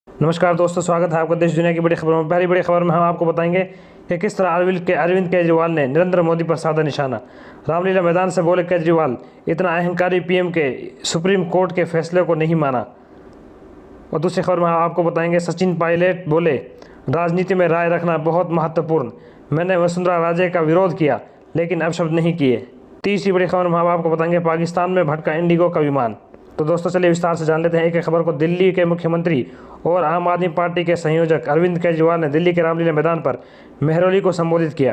नमस्कार दोस्तों, स्वागत है आपका देश दुनिया की बड़ी खबरों में। पहली बड़ी खबर में हम आपको बताएंगे कि किस तरह अरविंद केजरीवाल ने नरेंद्र मोदी पर साधा निशाना। रामलीला मैदान से बोले केजरीवाल, इतना अहंकारी पीएम के सुप्रीम कोर्ट के फैसले को नहीं माना। और दूसरी खबर में हम आपको बताएंगे सचिन पायलट बोले, राजनीति में राय रखना बहुत महत्वपूर्ण। मैंने वसुंधरा राजे का विरोध किया लेकिन अपशब्द नहीं किए। तीसरी बड़ी खबर में हम आपको बताएंगे पाकिस्तान में भटका इंडिगो का विमान। तो दोस्तों चलिए विस्तार से जान लेते हैं एक एक खबर को। दिल्ली के मुख्यमंत्री और आम आदमी पार्टी के संयोजक अरविंद केजरीवाल ने दिल्ली के रामलीला मैदान पर मेहरौली को संबोधित किया।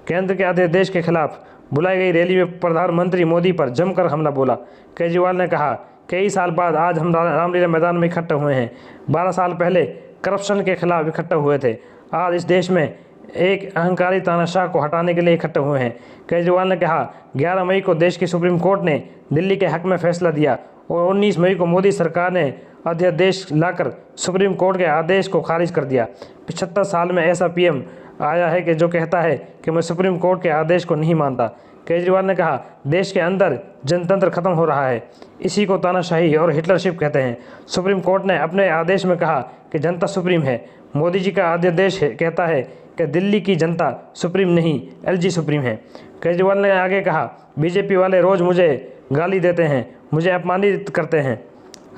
केंद्र के अध्यादेश के खिलाफ बुलाई गई रैली में प्रधानमंत्री मोदी पर जमकर हमला बोला। केजरीवाल ने कहा, कई साल बाद आज हम रामलीला मैदान में इकट्ठा हुए हैं। 12 साल पहले करप्शन के खिलाफ इकट्ठा हुए थे। आज इस देश में एक अहंकारी तानाशाह को हटाने के लिए इकट्ठे हुए हैं। केजरीवाल ने कहा, 11 मई को देश की सुप्रीम कोर्ट ने दिल्ली के हक में फैसला दिया और 19 मई को मोदी सरकार ने अध्यादेश लाकर सुप्रीम कोर्ट के आदेश को खारिज कर दिया। 75 साल में ऐसा पीएम आया है कि जो कहता है कि मैं सुप्रीम कोर्ट के आदेश को नहीं मानता। केजरीवाल ने कहा, देश के अंदर जनतंत्र खत्म हो रहा है। इसी को तानाशाही और हिटलरशिप कहते हैं। सुप्रीम कोर्ट ने अपने आदेश में कहा कि जनता सुप्रीम है। मोदी जी का अध्यादेश कहता है कि दिल्ली की जनता सुप्रीम नहीं, एलजी सुप्रीम है। केजरीवाल ने आगे कहा, बीजेपी वाले रोज़ मुझे गाली देते हैं, मुझे अपमानित करते हैं।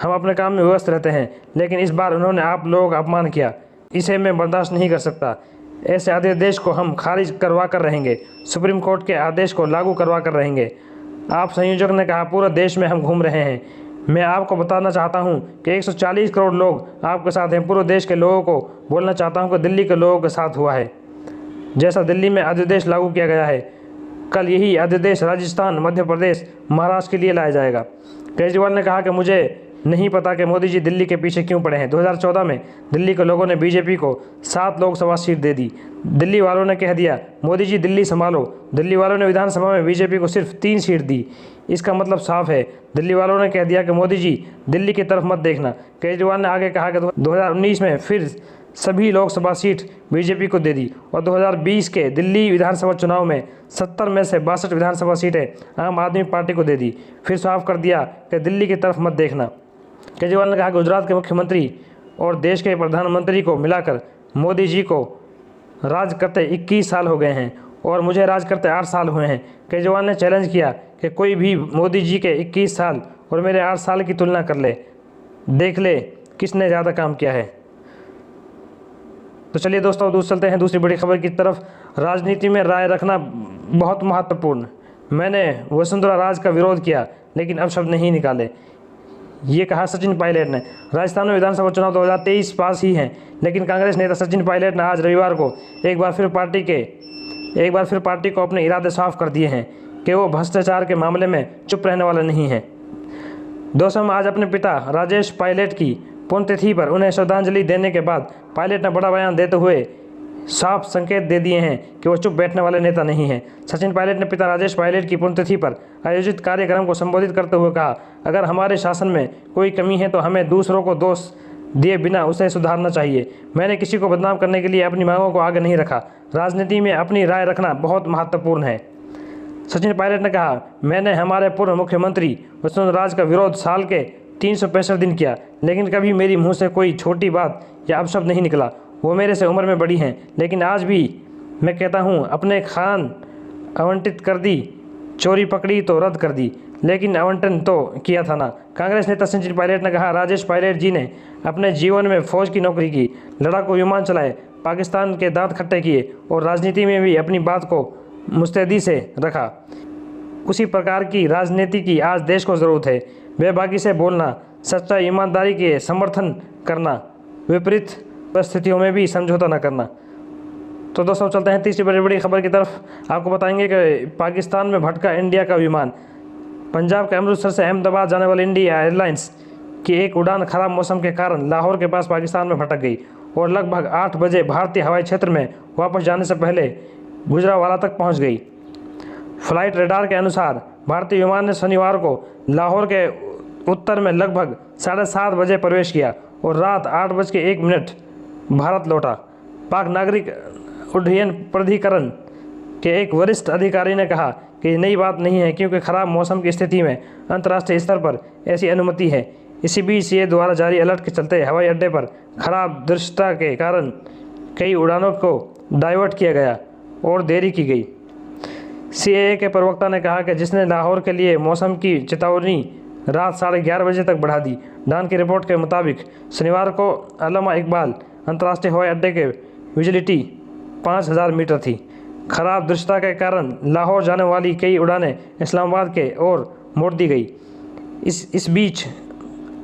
हम अपने काम में व्यस्त रहते हैं, लेकिन इस बार उन्होंने आप लोगों का अपमान किया। इसे मैं बर्दाश्त नहीं कर सकता। ऐसे अध्यादेश को हम खारिज करवा कर रहेंगे। सुप्रीम कोर्ट के आदेश को लागू करवा कर रहेंगे। आप संयोजक ने कहा, पूरे देश में हम घूम रहे हैं। मैं आपको बताना चाहता हूं कि 140 करोड़ लोग आपके साथ हैं। पूरे देश के लोगों को बोलना चाहता हूं कि दिल्ली के लोगों के साथ हुआ है। जैसा दिल्ली में अध्यादेश लागू किया गया है, कल यही अध्यादेश राजस्थान, मध्य प्रदेश, महाराष्ट्र के लिए लाया जाएगा। केजरीवाल ने कहा कि मुझे नहीं पता कि मोदी जी दिल्ली के पीछे क्यों पड़े हैं। 2014 में दिल्ली के लोगों ने बीजेपी को 7 लोकसभा सीट दे दी। दिल्ली वालों ने कह दिया, मोदी जी दिल्ली संभालो। दिल्ली वालों ने विधानसभा में बीजेपी को सिर्फ 3 सीट दी। इसका मतलब साफ है, दिल्ली वालों ने कह दिया कि मोदी जी दिल्ली की तरफ मत देखना। केजरीवाल ने आगे कहा कि 2019 में फिर सभी लोकसभा सीट बीजेपी को दे दी और 2020 के दिल्ली विधानसभा चुनाव में 70 में से 62 विधानसभा सीटें आम आदमी पार्टी को दे दी। फिर साफ कर दिया कि दिल्ली की तरफ मत देखना। केजरीवाल ने कहा, गुजरात के मुख्यमंत्री और देश के प्रधानमंत्री को मिलाकर मोदी जी को राज करते 21 साल हो गए हैं और मुझे राज करते 8 साल हुए हैं। केजरीवाल ने चैलेंज किया कि कोई भी मोदी जी के 21 साल और मेरे 8 साल की तुलना कर ले, देख ले किसने ज़्यादा काम किया है। तो चलिए दोस्तों, चलते हैं दूसरी बड़ी खबर की तरफ। राजनीति में राय रखना बहुत महत्वपूर्ण। मैंने वसुंधरा राज का विरोध किया लेकिन अपशब्द नहीं निकाले। ये कहा सचिन पायलट ने। राजस्थान में विधानसभा चुनाव 2023 पास ही हैं, लेकिन कांग्रेस नेता सचिन पायलट ने आज रविवार को एक बार फिर पार्टी को अपने इरादे साफ कर दिए हैं कि वो भ्रष्टाचार के मामले में चुप रहने वाला नहीं है। दोस्तों, आज अपने पिता राजेश पायलट की पुण्यतिथि पर उन्हें श्रद्धांजलि देने के बाद पायलट ने बड़ा बयान देते हुए साफ संकेत दे दिए हैं कि वो चुप बैठने वाले नेता नहीं हैं। सचिन पायलट ने पिता राजेश पायलट की पुण्यतिथि पर आयोजित कार्यक्रम को संबोधित करते हुए कहा, अगर हमारे शासन में कोई कमी है तो हमें दूसरों को दोष दिए बिना उसे सुधारना चाहिए। मैंने किसी को बदनाम करने के लिए अपनी मांगों को आगे नहीं रखा। राजनीति में अपनी राय रखना बहुत महत्वपूर्ण है। सचिन पायलट ने कहा, मैंने हमारे पूर्व मुख्यमंत्री वसुंधरा राज का विरोध साल के 365 दिन किया, लेकिन कभी मेरी मुँह से कोई छोटी बात या अपशब्द नहीं निकला। वो मेरे से उम्र में बड़ी हैं, लेकिन आज भी मैं कहता हूँ, अपने खान आवंटित कर दी, चोरी पकड़ी तो रद्द कर दी, लेकिन आवंटन तो किया था ना। कांग्रेस नेता सचिन पायलट ने कहा, राजेश पायलट जी ने अपने जीवन में फौज की नौकरी की, लड़ाकू विमान चलाए, पाकिस्तान के दांत खट्टे किए और राजनीति में भी अपनी बात को मुस्तैदी से रखा। उसी प्रकार की राजनीति की आज देश को ज़रूरत है। बेबाकी से बोलना, सच्चाई ईमानदारी के समर्थन करना, विपरीत परिस्थितियों में भी समझौता न करना। तो दोस्तों, चलते हैं तीसरी बड़ी खबर की तरफ। आपको बताएंगे कि पाकिस्तान में भटका इंडिया का विमान। पंजाब के अमृतसर से अहमदाबाद जाने वाली इंडिया एयरलाइंस की एक उड़ान खराब मौसम के कारण लाहौर के पास पाकिस्तान में भटक गई और लगभग 8 बजे भारतीय हवाई क्षेत्र में वापस जाने से पहले गुजरावाला तक पहुँच गई। फ्लाइट रडार के अनुसार भारतीय विमान ने शनिवार को लाहौर के उत्तर में लगभग 7:30 बजे प्रवेश किया और रात 8:01 भारत लौटा। पाक नागरिक उड्डयन प्राधिकरण के एक वरिष्ठ अधिकारी ने कहा कि नई बात नहीं है, क्योंकि खराब मौसम की स्थिति में अंतर्राष्ट्रीय स्तर पर ऐसी अनुमति है। इसी बीच सीए द्वारा जारी अलर्ट के चलते हवाई अड्डे पर खराब दृश्यता के कारण कई उड़ानों को डाइवर्ट किया गया और देरी की गई। सीएए के प्रवक्ता ने कहा कि जिसने लाहौर के लिए मौसम की चेतावनी रात 11:30 बजे तक बढ़ा दी। डान की रिपोर्ट के मुताबिक शनिवार को अल्लामा इकबाल अंतर्राष्ट्रीय हवाई अड्डे के विजिबिलिटी 5000 मीटर थी। खराब दृश्यता के कारण लाहौर जाने वाली कई उड़ानें इस्लामाबाद के ओर मोड़ दी गई। इस बीच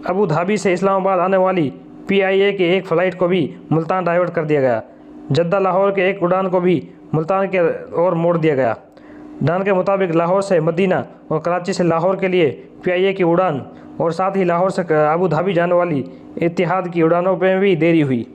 अबू धाबी से इस्लामाबाद आने वाली पीआईए की एक फ़्लाइट को भी मुल्तान डाइवर्ट कर दिया गया। जद्दा लाहौर के एक उड़ान को भी मुल्तान के ओर मोड़ दिया गया। डान के मुताबिक लाहौर से मदीना और कराची से लाहौर के लिए पीआईए की उड़ान और साथ ही लाहौर से अबू धाबी जाने वाली इत्तिहाद की उड़ानों में भी देरी हुई।